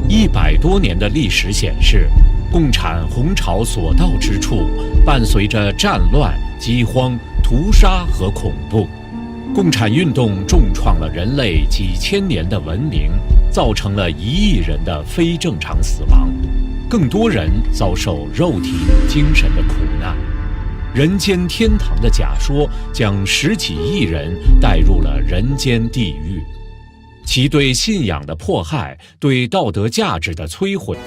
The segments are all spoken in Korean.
100多年的历史显示，共产红潮所到之处，伴随着战乱、饥荒、屠杀和恐怖。共产运动重创了人类几千年的文明，造成了1亿人的非正常死亡，更多人遭受肉体、精神的苦难。人间天堂的假说将10几亿人带入了人间地狱，其对信仰的迫害，对道德价值的摧毁。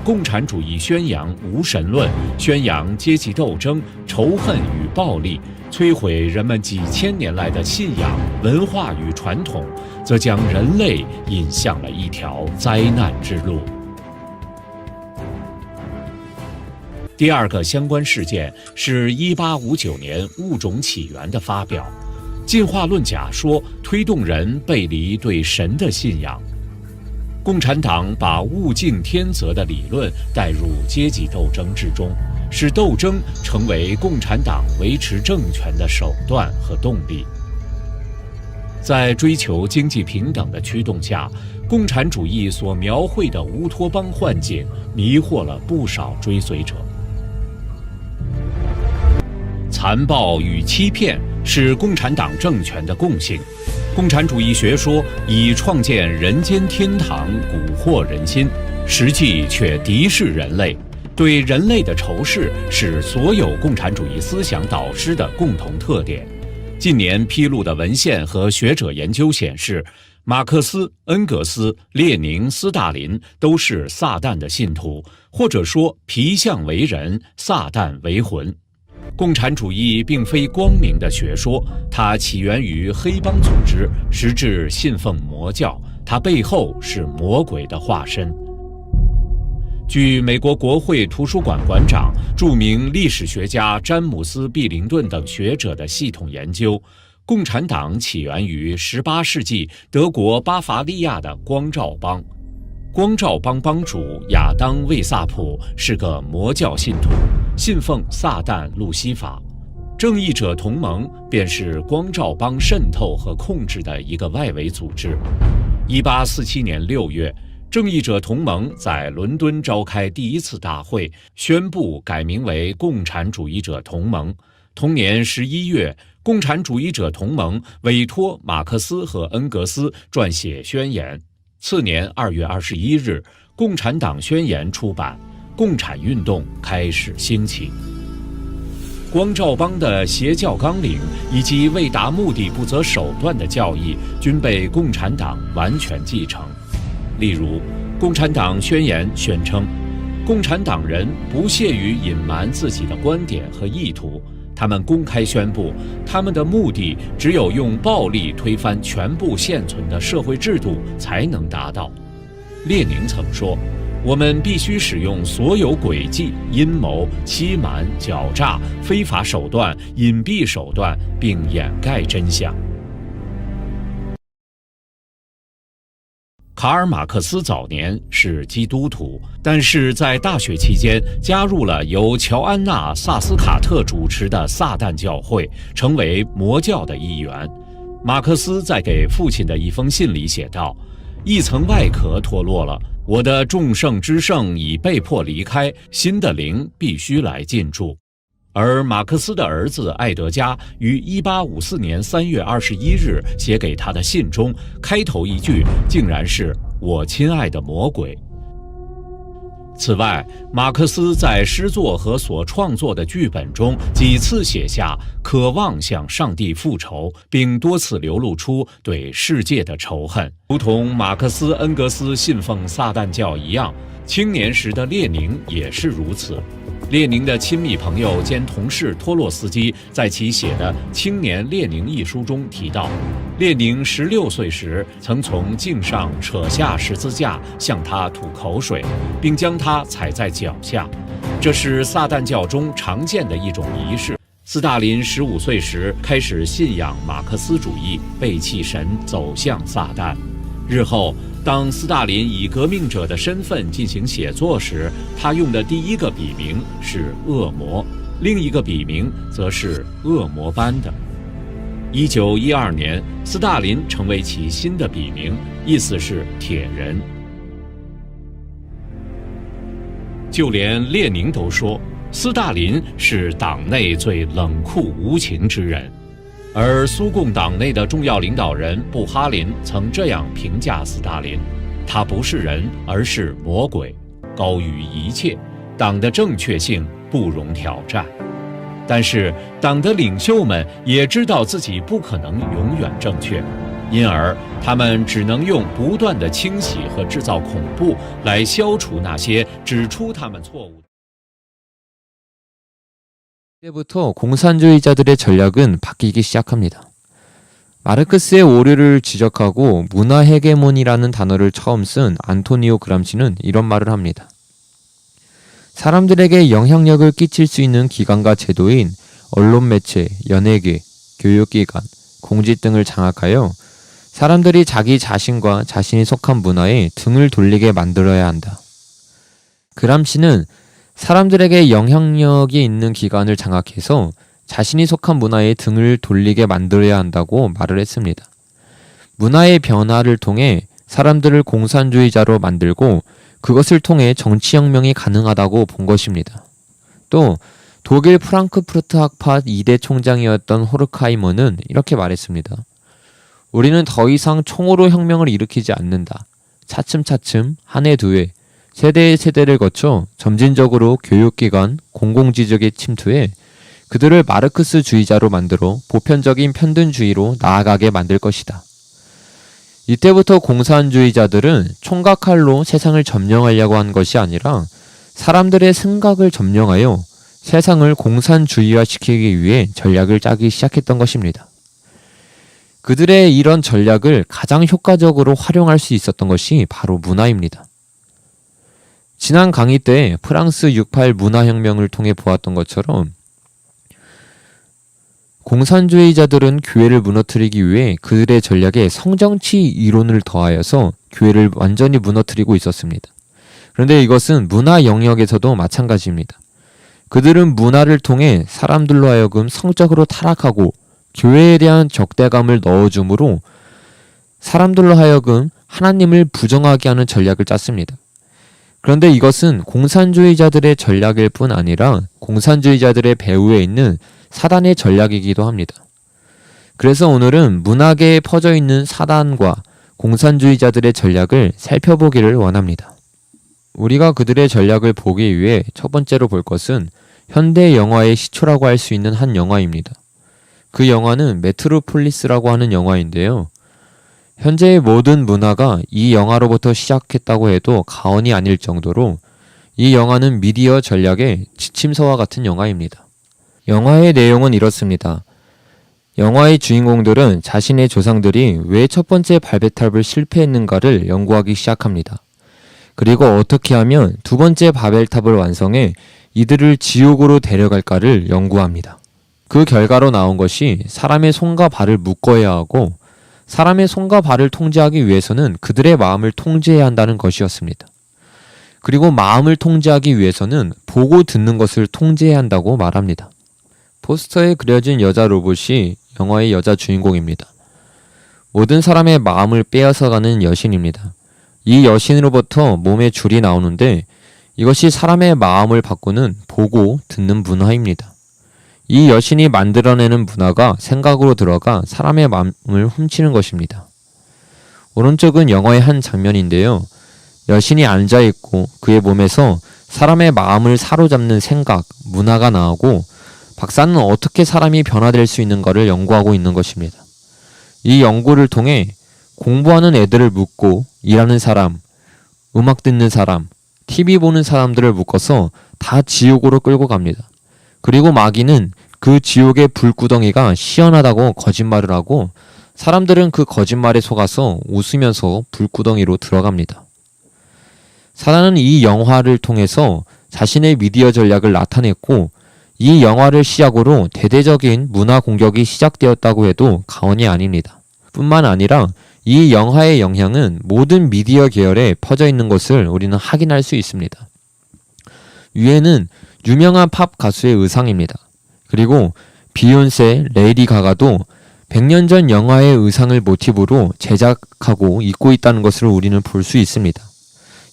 共产主义宣扬无神论，宣扬阶级斗争、仇恨与暴力，摧毁人们几千年来的信仰、文化与传统，则将人类引向了一条灾难之路。第二个相关事件是1859年物种起源的发表，进化论假说推动人背离对神的信仰。共产党把物竞天择的理论带入阶级斗争之中，使斗争成为共产党维持政权的手段和动力。在追求经济平等的驱动下，共产主义所描绘的乌托邦幻境迷惑了不少追随者。残暴与欺骗是共产党政权的共性。共产主义学说以创建人间天堂蛊惑人心，实际却敌视人类。对人类的仇视是所有共产主义思想导师的共同特点。近年披露的文献和学者研究显示，马克思、恩格斯、列宁、斯大林都是撒旦的信徒，或者说皮相为人，撒旦为魂。共产主义并非光明的学说，它起源于黑帮组织，实质信奉魔教，它背后是魔鬼的化身。据美国国会图书馆馆长、著名历史学家詹姆斯·毕灵顿等学者的系统研究，共产党起源于18世纪德国巴伐利亚的光照帮。光照帮帮主亚当·魏萨普是个魔教信徒，信奉撒旦路西法。正义者同盟便是光照帮渗透和控制的一个外围组织。1847年6月，正义者同盟在伦敦召开第一次大会，宣布改名为共产主义者同盟。同年11月，共产主义者同盟委托马克思和恩格斯撰写宣言。次年2月21日，共产党宣言出版，共产运动开始兴起。光照帮的邪教纲领以及为达目的不择手段的教义均被共产党完全继承。例如，共产党宣言宣称，共产党人不屑于隐瞒自己的观点和意图，他们公开宣布，他们的目的只有用暴力推翻全部现存的社会制度才能达到。列宁曾说，我们必须使用所有诡计、阴谋、欺瞒、狡诈、非法手段、隐蔽手段，并掩盖真相。卡尔·马克思早年是基督徒，但是在大学期间加入了由乔安娜·萨斯卡特主持的撒旦教会，成为魔教的一员。马克思在给父亲的一封信里写道：一层外壳脱落了，我的众圣之圣已被迫离开，新的灵必须来进驻。而马克思的儿子艾德加于1854年3月21日写给他的信中，开头一句竟然是“我亲爱的魔鬼”。此外，马克思在诗作和所创作的剧本中几次写下渴望向上帝复仇，并多次流露出对世界的仇恨。如同马克思、恩格斯信奉撒旦教一样，青年时的列宁也是如此。列宁的亲密朋友兼同事托洛斯基在其写的《青年列宁》一书中提到，列宁16岁时曾从镜上扯下十字架向他吐口水，并将他踩在脚下，这是撒旦教中常见的一种仪式。斯大林15岁时开始信仰马克思主义，背弃神，走向撒旦。日后当斯大林以革命者的身份进行写作时，他用的第一个笔名是恶魔，另一个笔名则是恶魔般的。1912年，斯大林成为其新的笔名，意思是铁人。就连列宁都说，斯大林是党内最冷酷无情之人。而苏共党内的重要领导人布哈林曾这样评价斯大林：他不是人，而是魔鬼，高于一切，党的正确性不容挑战。但是党的领袖们也知道自己不可能永远正确，因而他们只能用不断的清洗和制造恐怖来消除那些指出他们错误。 이때부터 공산주의자들의 전략은 바뀌기 시작합니다. 마르크스의 오류를 지적하고 문화 헤게몬이라는 단어를 처음 쓴 안토니오 그람시는 이런 말을 합니다. 사람들에게 영향력을 끼칠 수 있는 기관과 제도인 언론 매체, 연예계, 교육기관, 공직 등을 장악하여 사람들이 자기 자신과 자신이 속한 문화에 등을 돌리게 만들어야 한다. 그람시는 사람들에게 영향력이 있는 기관을 장악해서 자신이 속한 문화에 등을 돌리게 만들어야 한다고 말을 했습니다. 문화의 변화를 통해 사람들을 공산주의자로 만들고 그것을 통해 정치혁명이 가능하다고 본 것입니다. 또 독일 프랑크푸르트 학파 2대 총장이었던 호르카이머는 이렇게 말했습니다. 우리는 더 이상 총으로 혁명을 일으키지 않는다. 차츰차츰 한 해 두 해 세대의 세대를 거쳐 점진적으로 교육기관, 공공지적에 침투해 그들을 마르크스주의자로 만들어 보편적인 편든주의로 나아가게 만들 것이다. 이때부터 공산주의자들은 총과 칼로 세상을 점령하려고 한 것이 아니라 사람들의 생각을 점령하여 세상을 공산주의화시키기 위해 전략을 짜기 시작했던 것입니다. 그들의 이런 전략을 가장 효과적으로 활용할 수 있었던 것이 바로 문화입니다. 지난 강의 때 프랑스 6.8 문화혁명을 통해 보았던 것처럼 공산주의자들은 교회를 무너뜨리기 위해 그들의 전략에 성정치 이론을 더하여서 교회를 완전히 무너뜨리고 있었습니다. 그런데 이것은 문화 영역에서도 마찬가지입니다. 그들은 문화를 통해 사람들로 하여금 성적으로 타락하고 교회에 대한 적대감을 넣어줌으로 사람들로 하여금 하나님을 부정하게 하는 전략을 짰습니다. 그런데 이것은 공산주의자들의 전략일 뿐 아니라 공산주의자들의 배후에 있는 사단의 전략이기도 합니다. 그래서 오늘은 문화계에 퍼져 있는 사단과 공산주의자들의 전략을 살펴보기를 원합니다. 우리가 그들의 전략을 보기 위해 첫 번째로 볼 것은 현대 영화의 시초라고 할 수 있는 한 영화입니다. 그 영화는 메트로폴리스라고 하는 영화인데요. 현재의 모든 문화가 이 영화로부터 시작했다고 해도 과언이 아닐 정도로 이 영화는 미디어 전략의 지침서와 같은 영화입니다. 영화의 내용은 이렇습니다. 영화의 주인공들은 자신의 조상들이 왜 첫 번째 바벨탑을 실패했는가를 연구하기 시작합니다. 그리고 어떻게 하면 두 번째 바벨탑을 완성해 이들을 지옥으로 데려갈까를 연구합니다. 그 결과로 나온 것이 사람의 손과 발을 묶어야 하고 사람의 손과 발을 통제하기 위해서는 그들의 마음을 통제해야 한다는 것이었습니다. 그리고 마음을 통제하기 위해서는 보고 듣는 것을 통제해야 한다고 말합니다. 포스터에 그려진 여자 로봇이 영화의 여자 주인공입니다. 모든 사람의 마음을 빼앗아가는 여신입니다. 이 여신으로부터 몸에 줄이 나오는데 이것이 사람의 마음을 바꾸는 보고 듣는 문화입니다. 이 여신이 만들어내는 문화가 생각으로 들어가 사람의 마음을 훔치는 것입니다. 오른쪽은 영화의 한 장면인데요. 여신이 앉아있고 그의 몸에서 사람의 마음을 사로잡는 생각, 문화가 나오고 박사는 어떻게 사람이 변화될 수 있는가를 연구하고 있는 것입니다. 이 연구를 통해 공부하는 애들을 묶고 일하는 사람, 음악 듣는 사람, TV 보는 사람들을 묶어서 다 지옥으로 끌고 갑니다. 그리고 마귀는 그 지옥의 불구덩이가 시원하다고 거짓말을 하고 사람들은 그 거짓말에 속아서 웃으면서 불구덩이로 들어갑니다. 사단은 이 영화를 통해서 자신의 미디어 전략을 나타냈고 이 영화를 시작으로 대대적인 문화 공격이 시작되었다고 해도 과언이 아닙니다. 뿐만 아니라 이 영화의 영향은 모든 미디어 계열에 퍼져 있는 것을 우리는 확인할 수 있습니다. 위에는 유명한 팝 가수의 의상입니다. 그리고 비욘세, 레이디 가가도 100년 전 영화의 의상을 모티브로 제작하고 입고 있다는 것을 우리는 볼 수 있습니다.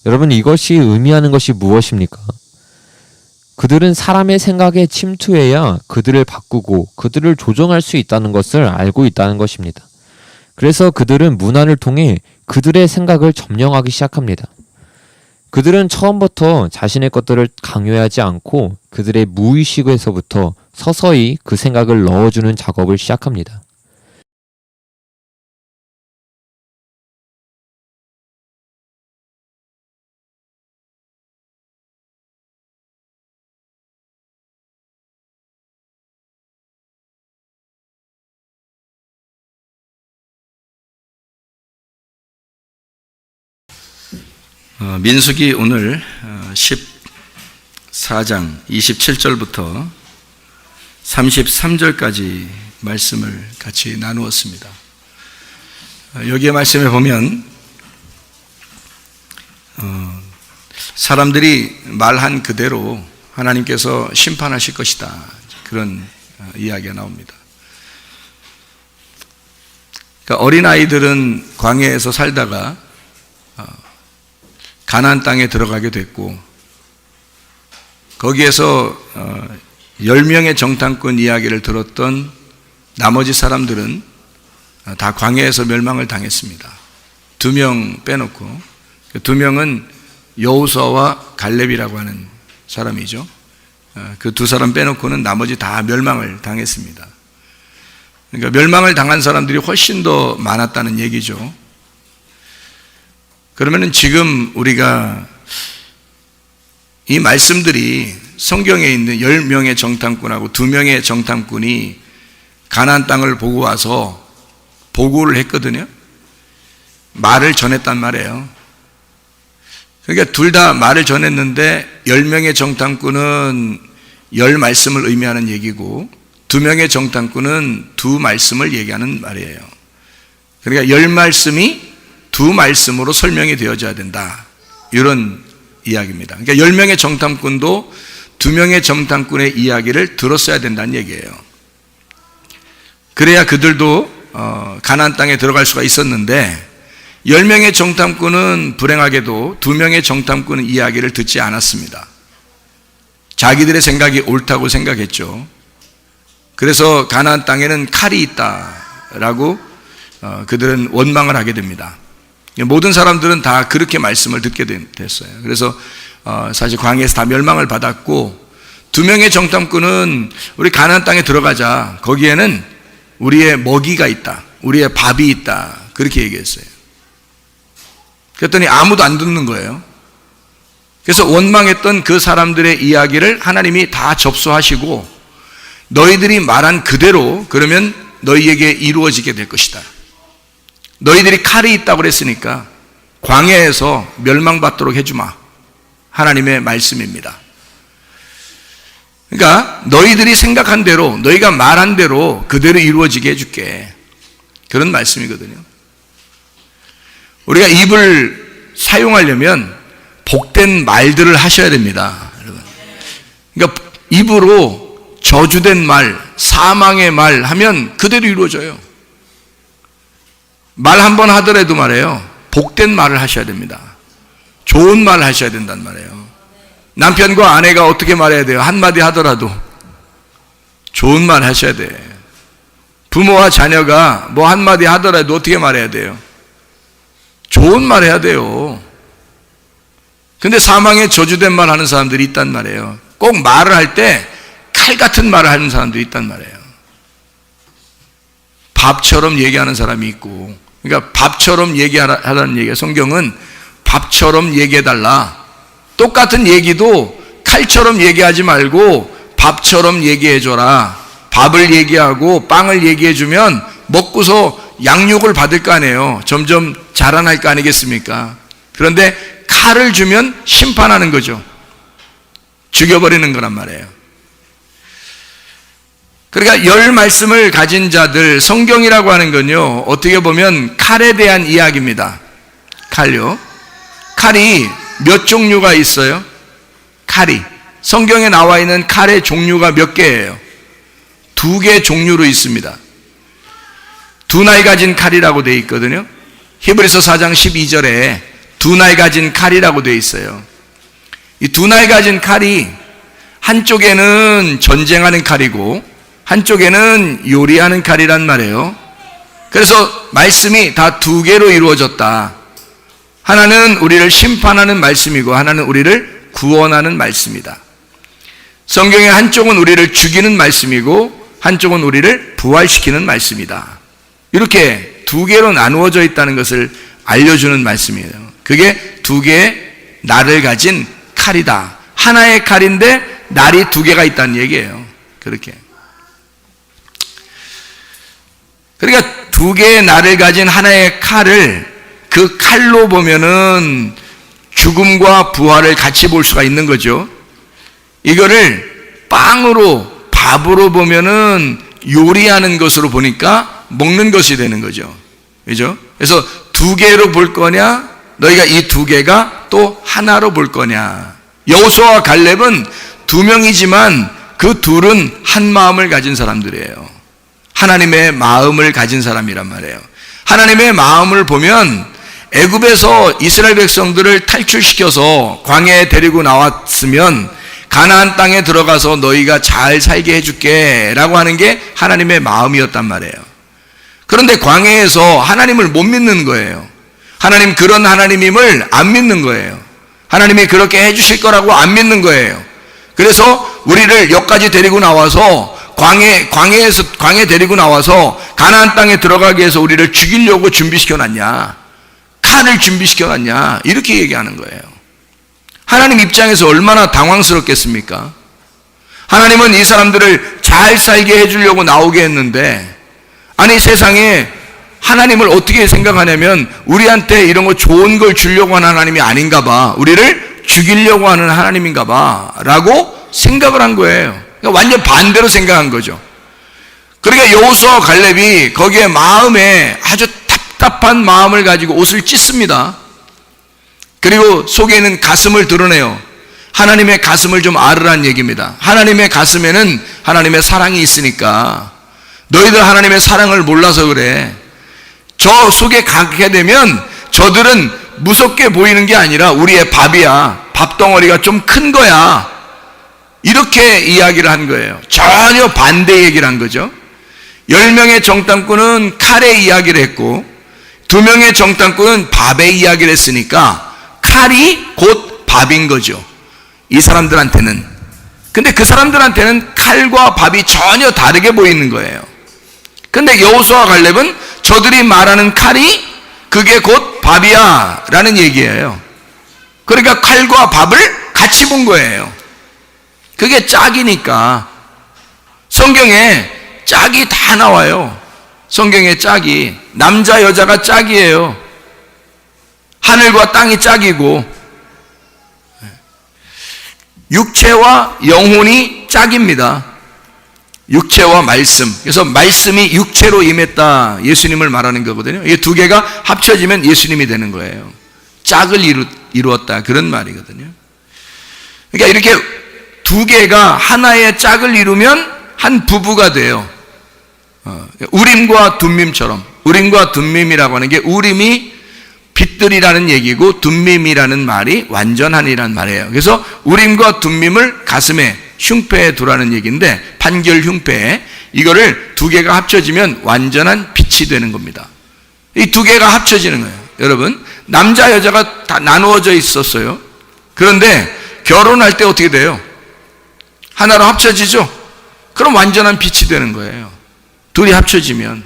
여러분, 이것이 의미하는 것이 무엇입니까? 그들은 사람의 생각에 침투해야 그들을 바꾸고 그들을 조정할 수 있다는 것을 알고 있다는 것입니다. 그래서 그들은 문화를 통해 그들의 생각을 점령하기 시작합니다. 그들은 처음부터 자신의 것들을 강요하지 않고 그들의 무의식에서부터 서서히 그 생각을 넣어주는 작업을 시작합니다. 민수기 오늘 14장 27절부터 33절까지 말씀을 같이 나누었습니다. 여기에 말씀에 보면 사람들이 말한 그대로 하나님께서 심판하실 것이다, 그런 이야기가 나옵니다. 그러니까 어린아이들은 광야에서 살다가 가나안 땅에 들어가게 됐고, 거기에서 10명의 정탐꾼 이야기를 들었던 나머지 사람들은 다 광야에서 멸망을 당했습니다. 2명 빼놓고, 2명은 여호수아와 갈렙이라고 하는 사람이죠. 그 2사람 빼놓고는 나머지 다 멸망을 당했습니다. 그러니까 멸망을 당한 사람들이 훨씬 더 많았다는 얘기죠. 그러면은 지금 우리가 이 말씀들이 성경에 있는 10명의 정탐꾼하고 2명의 정탐꾼이 가나안 땅을 보고 와서 보고를 했거든요. 말을 전했단 말이에요. 그러니까 둘 다 말을 전했는데 10명의 정탐꾼은 10 말씀을 의미하는 얘기고 2명의 정탐꾼은 2 말씀을 얘기하는 말이에요. 그러니까 10 말씀이 2 말씀으로 설명이 되어져야 된다, 이런 이야기입니다. 그러니까 10명의 정탐꾼도 2명의 정탐꾼의 이야기를 들었어야 된다는 얘기예요. 그래야 그들도 가나안 땅에 들어갈 수가 있었는데 10명의 정탐꾼은 불행하게도 2명의 정탐꾼의 이야기를 듣지 않았습니다. 자기들의 생각이 옳다고 생각했죠. 그래서 가나안 땅에는 칼이 있다라고 그들은 원망을 하게 됩니다. 모든 사람들은 다 그렇게 말씀을 듣게 됐어요. 그래서 사실 광야에서 다 멸망을 받았고, 2명의 정탐꾼은 우리 가나안 땅에 들어가자, 거기에는 우리의 먹이가 있다, 우리의 밥이 있다, 그렇게 얘기했어요. 그랬더니 아무도 안 듣는 거예요. 그래서 원망했던 그 사람들의 이야기를 하나님이 다 접수하시고, 너희들이 말한 그대로 그러면 너희에게 이루어지게 될 것이다. 너희들이 칼이 있다고 그랬으니까 광야에서 멸망받도록 해주마, 하나님의 말씀입니다. 그러니까 너희들이 생각한 대로, 너희가 말한 대로 그대로 이루어지게 해줄게, 그런 말씀이거든요. 우리가 입을 사용하려면 복된 말들을 하셔야 됩니다, 여러분. 그러니까 입으로 저주된 말, 사망의 말 하면 그대로 이루어져요. 말 한 번 하더라도 말이에요, 복된 말을 하셔야 됩니다. 좋은 말을 하셔야 된단 말이에요. 남편과 아내가 어떻게 말해야 돼요? 한마디 하더라도 좋은 말 하셔야 돼. 부모와 자녀가 뭐 한마디 하더라도 어떻게 말해야 돼요? 좋은 말 해야 돼요. 근데 사망에 저주된 말 하는 사람들이 있단 말이에요. 꼭 말을 할 때 칼 같은 말을 하는 사람들이 있단 말이에요. 밥처럼 얘기하는 사람이 있고, 그러니까 밥처럼 얘기하라는 얘기예요. 성경은 밥처럼 얘기해달라. 똑같은 얘기도 칼처럼 얘기하지 말고 밥처럼 얘기해줘라. 밥을 얘기하고 빵을 얘기해주면 먹고서 양육을 받을 거 아니에요. 점점 자라날 거 아니겠습니까? 그런데 칼을 주면 심판하는 거죠. 죽여버리는 거란 말이에요. 그러니까 10 말씀을 가진 자들, 성경이라고 하는 건요, 어떻게 보면 칼에 대한 이야기입니다. 칼요. 칼이 몇 종류가 있어요? 칼이. 성경에 나와 있는 칼의 종류가 몇 개예요? 2개 종류로 있습니다. 2날 가진 칼이라고 되어 있거든요. 히브리서 4장 12절에 2날 가진 칼이라고 되어 있어요. 이 2날 가진 칼이 한쪽에는 전쟁하는 칼이고 한쪽에는 요리하는 칼이란 말이에요. 그래서 말씀이 다 두 개로 이루어졌다. 하나는 우리를 심판하는 말씀이고 하나는 우리를 구원하는 말씀이다. 성경의 한쪽은 우리를 죽이는 말씀이고 한쪽은 우리를 부활시키는 말씀이다. 이렇게 두 개로 나누어져 있다는 것을 알려주는 말씀이에요. 그게 두 개의 날을 가진 칼이다. 하나의 칼인데 날이 두 개가 있다는 얘기예요. 그렇게. 그러니까 두 개의 날을 가진 하나의 칼을 그 칼로 보면은 죽음과 부활을 같이 볼 수가 있는 거죠. 이거를 빵으로, 밥으로 보면은 요리하는 것으로 보니까 먹는 것이 되는 거죠. 그죠? 그래서 두 개로 볼 거냐, 너희가 이 두 개가 또 하나로 볼 거냐. 여호수아와 갈렙은 두 명이지만 그 둘은 한 마음을 가진 사람들이에요. 하나님의 마음을 가진 사람이란 말이에요. 하나님의 마음을 보면 애굽에서 이스라엘 백성들을 탈출시켜서 광야에 데리고 나왔으면 가나안 땅에 들어가서 너희가 잘 살게 해줄게 라고 하는 게 하나님의 마음이었단 말이에요. 그런데 광야에서 하나님을 못 믿는 거예요. 하나님 그런 하나님임을 안 믿는 거예요. 하나님이 그렇게 해주실 거라고 안 믿는 거예요. 그래서 우리를 여기까지 데리고 나와서 광야에 데리고 나와서 가나안 땅에 들어가기 위해서 우리를 죽이려고 준비시켜 놨냐, 칼을 준비시켜 놨냐, 이렇게 얘기하는 거예요. 하나님 입장에서 얼마나 당황스럽겠습니까? 하나님은 이 사람들을 잘 살게 해주려고 나오게 했는데, 아니 세상에 하나님을 어떻게 생각하냐면 우리한테 이런 거 좋은 걸 주려고 하는 하나님이 아닌가 봐, 우리를 죽이려고 하는 하나님인가 봐 라고 생각을 한 거예요. 그러니까 완전 반대로 생각한 거죠. 그러니까 여호수아와 갈렙이 거기에 마음에 아주 답답한 마음을 가지고 옷을 찢습니다. 그리고 속에 있는 가슴을 드러내요. 하나님의 가슴을 좀 알으란 얘기입니다. 하나님의 가슴에는 하나님의 사랑이 있으니까 너희들 하나님의 사랑을 몰라서 그래. 저 속에 가게 되면 저들은 무섭게 보이는 게 아니라 우리의 밥이야. 밥덩어리가 좀 큰 거야. 이렇게 이야기를 한 거예요. 전혀 반대 얘기를 한 거죠. 10명의 정탐꾼은 칼의 이야기를 했고 2명의 정탐꾼은 밥의 이야기를 했으니까 칼이 곧 밥인 거죠. 이 사람들한테는. 근데 그 사람들한테는 칼과 밥이 전혀 다르게 보이는 거예요. 근데 여호수아와 갈렙은 저들이 말하는 칼이 그게 곧 밥이야 라는 얘기예요. 그러니까 칼과 밥을 같이 본 거예요. 그게 짝이니까. 성경에 짝이 다 나와요. 성경에 짝이. 남자 여자가 짝이에요. 하늘과 땅이 짝이고 육체와 영혼이 짝입니다. 육체와 말씀. 그래서 말씀이 육체로 임했다, 예수님을 말하는 거거든요. 이 두 개가 합쳐지면 예수님이 되는 거예요. 짝을 이루었다, 그런 말이거든요. 그러니까 이렇게 두 개가 하나의 짝을 이루면 한 부부가 돼요. 우림과 둠밈처럼. 우림과 둠밈이라고 하는 게, 우림이 빛들이라는 얘기고 둠밈이라는 말이 완전한이라는 말이에요. 그래서 우림과 둠밈을 가슴에, 흉패에 두라는 얘기인데, 판결 흉패에 이거를 두 개가 합쳐지면 완전한 빛이 되는 겁니다. 이 두 개가 합쳐지는 거예요. 여러분, 남자 여자가 다 나누어져 있었어요. 그런데 결혼할 때 어떻게 돼요? 하나로 합쳐지죠? 그럼 완전한 빛이 되는 거예요. 둘이 합쳐지면.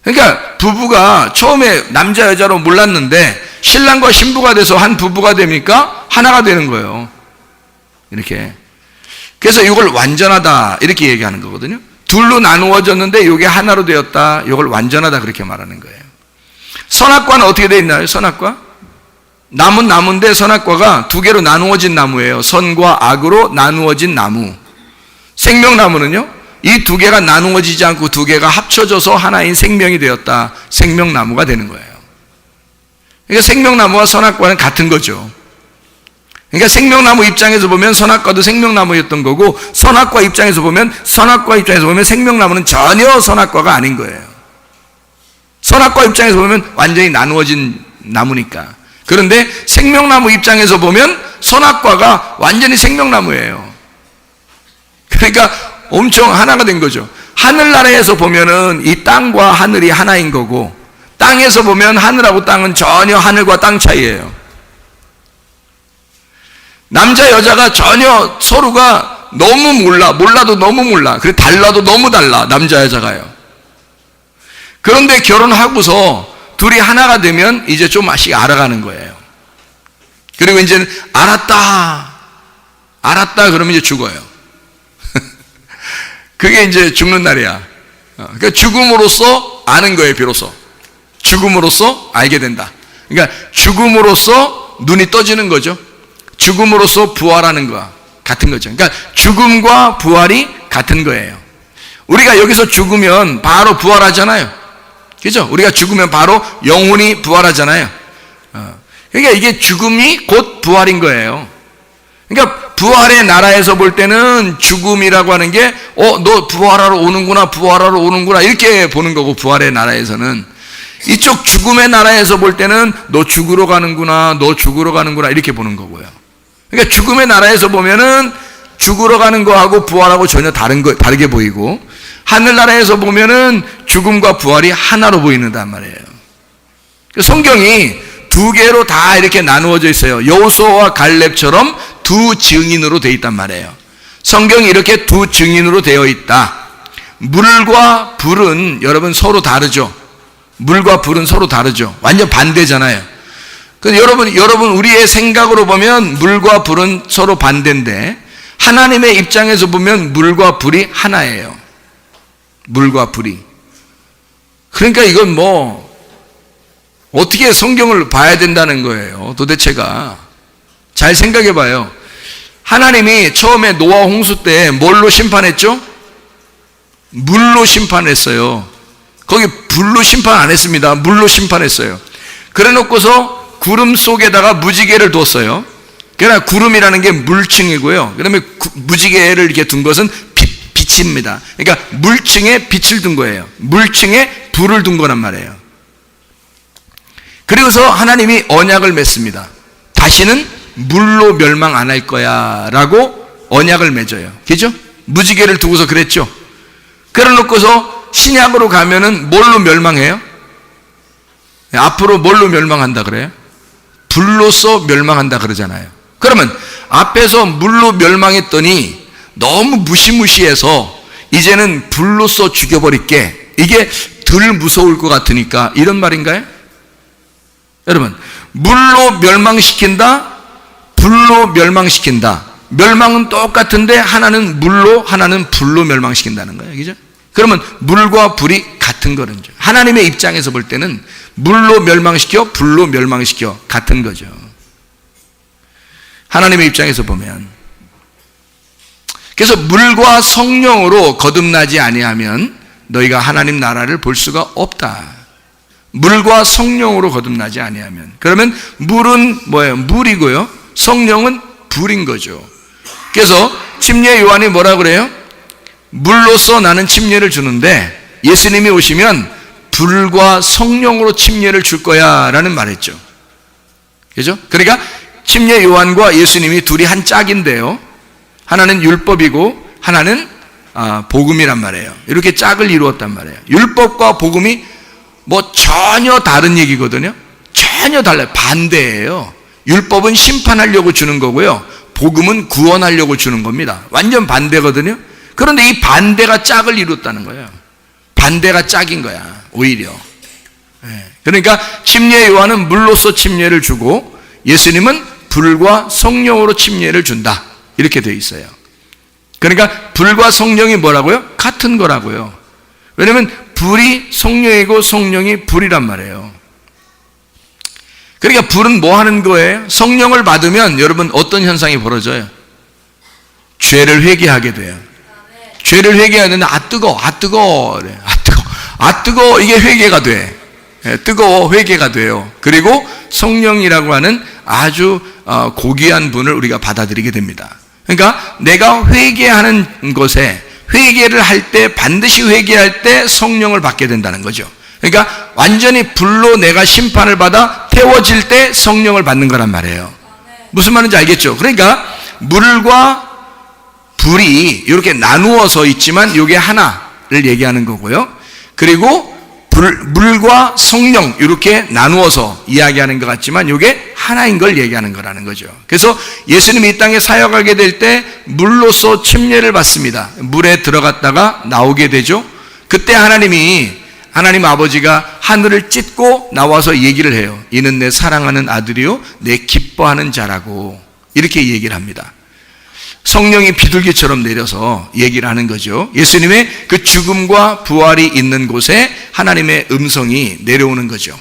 그러니까 부부가 처음에 남자 여자로 몰랐는데 신랑과 신부가 돼서 한 부부가 되니까 하나가 되는 거예요. 이렇게. 그래서 이걸 완전하다 이렇게 얘기하는 거거든요. 둘로 나누어졌는데 이게 하나로 되었다, 이걸 완전하다 그렇게 말하는 거예요. 선악과는 어떻게 되어 있나요? 선악과? 나무는 나무인데 선악과가 두 개로 나누어진 나무예요. 선과 악으로 나누어진 나무. 생명나무는요, 이 두 개가 나누어지지 않고 두 개가 합쳐져서 하나인 생명이 되었다, 생명나무가 되는 거예요. 그러니까 생명나무와 선악과는 같은 거죠. 그러니까 생명나무 입장에서 보면 선악과도 생명나무였던 거고, 선악과 입장에서 보면 생명나무는 전혀 선악과가 아닌 거예요. 선악과 입장에서 보면 완전히 나누어진 나무니까. 그런데 생명나무 입장에서 보면 선악과가 완전히 생명나무예요. 그러니까 엄청 하나가 된 거죠. 하늘나라에서 보면은 이 땅과 하늘이 하나인 거고, 땅에서 보면 하늘하고 땅은 전혀 하늘과 땅 차이예요. 남자 여자가 전혀 서로가 너무 몰라도 너무 몰라. 그래 달라도 너무 달라, 남자 여자가요. 그런데 결혼하고서 둘이 하나가 되면 이제 좀씩 알아가는 거예요. 그리고 이제 알았다 그러면 이제 죽어요. 그게 이제 죽는 날이야. 그러니까 죽음으로써 아는 거예요, 비로소. 죽음으로써 알게 된다. 그러니까 죽음으로써 눈이 떠지는 거죠. 죽음으로써 부활하는 거와 같은 거죠. 그러니까 죽음과 부활이 같은 거예요. 우리가 여기서 죽으면 바로 부활하잖아요. 그죠? 우리가 죽으면 바로 영혼이 부활하잖아요. 그러니까 이게 죽음이 곧 부활인 거예요. 그러니까 부활의 나라에서 볼 때는 죽음이라고 하는 게 너 부활하러 오는구나 이렇게 보는 거고, 부활의 나라에서는 이쪽 죽음의 나라에서 볼 때는 너 죽으러 가는구나 이렇게 보는 거고요. 그러니까 죽음의 나라에서 보면은 죽으러 가는 거하고 부활하고 전혀 다르게 보이고, 하늘나라에서 보면은 죽음과 부활이 하나로 보이는단 말이에요. 성경이 두 개로 다 이렇게 나누어져 있어요. 여호수아와 갈렙처럼 두 증인으로 되어 있단 말이에요. 성경이 이렇게 두 증인으로 되어 있다. 물과 불은 여러분 서로 다르죠. 물과 불은 서로 다르죠. 완전 반대잖아요. 근데 여러분 우리의 생각으로 보면 물과 불은 서로 반대인데, 하나님의 입장에서 보면 물과 불이 하나예요. 물과 불이. 그러니까 이건 뭐 어떻게 성경을 봐야 된다는 거예요, 도대체가. 잘 생각해 봐요. 하나님이 처음에 노아 홍수 때 뭘로 심판했죠? 물로 심판했어요. 거기 불로 심판 안 했습니다. 물로 심판했어요. 그래 놓고서 구름 속에다가 무지개를 뒀어요. 그러나 구름이라는 게 물층이고요. 그다음에 무지개를 이렇게 둔 것은 빛입니다. 그러니까 물층에 빛을 둔 거예요. 물층에 불을 둔 거란 말이에요. 그리고서 하나님이 언약을 맺습니다. 다시는 물로 멸망 안 할 거야 라고 언약을 맺어요. 그죠? 무지개를 두고서 그랬죠. 그래 놓고서 신약으로 가면은 뭘로 멸망해요? 앞으로 뭘로 멸망한다 그래요? 불로서 멸망한다 그러잖아요. 그러면 앞에서 물로 멸망했더니 너무 무시무시해서 이제는 불로서 죽여버릴게, 이게 덜 무서울 것 같으니까 이런 말인가요? 여러분, 물로 멸망시킨다, 불로 멸망시킨다. 멸망은 똑같은데 하나는 물로, 하나는 불로 멸망시킨다는 거예요. 그죠? 그러면 물과 불이 같은 거죠. 하나님의 입장에서 볼 때는 물로 멸망시켜, 불로 멸망시켜 같은 거죠. 하나님의 입장에서 보면. 그래서 물과 성령으로 거듭나지 아니하면 너희가 하나님 나라를 볼 수가 없다. 물과 성령으로 거듭나지 아니하면. 그러면 물은 뭐예요? 물이고요. 성령은 불인 거죠. 그래서 침례 요한이 뭐라 그래요? 물로서 나는 침례를 주는데 예수님이 오시면 불과 성령으로 침례를 줄 거야 라는 말했죠. 그죠? 그러니까 침례 요한과 예수님이 둘이 한 짝인데요, 하나는 율법이고 하나는 복음이란 말이에요. 이렇게 짝을 이루었단 말이에요. 율법과 복음이 뭐 전혀 다른 얘기거든요. 전혀 달라요. 반대예요. 율법은 심판하려고 주는 거고요, 복음은 구원하려고 주는 겁니다. 완전 반대거든요. 그런데 이 반대가 짝을 이뤘다는 거예요. 반대가 짝인 거야, 오히려. 그러니까 침례 요한은 물로서 침례를 주고 예수님은 불과 성령으로 침례를 준다, 이렇게 되어 있어요. 그러니까 불과 성령이 뭐라고요? 같은 거라고요. 왜냐하면 불이 성령이고 성령이 불이란 말이에요. 그러니까 불은 뭐 하는 거예요? 성령을 받으면 여러분 어떤 현상이 벌어져요? 죄를 회개하게 돼요. 죄를 회개하는데 뜨거워 이게 회개가 돼. 뜨거워 회개가 돼요. 그리고 성령이라고 하는 아주 고귀한 분을 우리가 받아들이게 됩니다. 그러니까 내가 회개하는 것에, 회개를 할 때, 반드시 회개할 때 성령을 받게 된다는 거죠. 그러니까 완전히 불로 내가 심판을 받아 태워질 때 성령을 받는 거란 말이에요. 무슨 말인지 알겠죠? 그러니까 물과 불이 이렇게 나누어서 있지만 이게 하나를 얘기하는 거고요. 그리고 물과 성령 이렇게 나누어서 이야기하는 것 같지만 이게 하나인 걸 얘기하는 거라는 거죠. 그래서 예수님이 이 땅에 사역하게 될 때 물로서 침례를 받습니다. 물에 들어갔다가 나오게 되죠. 그때 하나님 아버지가 하늘을 찢고 나와서 얘기를 해요. 이는 내 사랑하는 아들이요 내 기뻐하는 자라고 이렇게 얘기를 합니다. 성령이 비둘기처럼 내려서 얘기를 하는 거죠. 예수님의 그 죽음과 부활이 있는 곳에 하나님의 음성이 내려오는 거죠.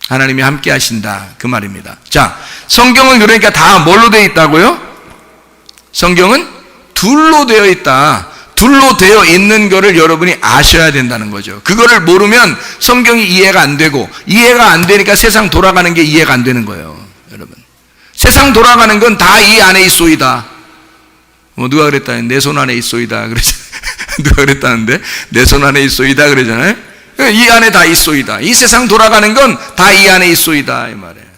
하나님이 함께 하신다 그 말입니다. 자, 성경은 그러니까 다 뭘로 되어 있다고요? 성경은 둘로 되어 있다. 둘로 되어 있는 거를 여러분이 아셔야 된다는 거죠. 그거를 모르면 성경이 이해가 안 되고, 이해가 안 되니까 세상 돌아가는 게 이해가 안 되는 거예요. 여러분, 세상 돌아가는 건 다 이 안에 있소이다. 누가 그랬다? 내 손 안에 있소이다 그러잖아요. 누가 그랬다는데? 내 손 안에 있소이다 그러잖아요. 이 안에 다 있소이다. 이 세상 돌아가는 건 다 이 안에 있소이다 이 말이에요.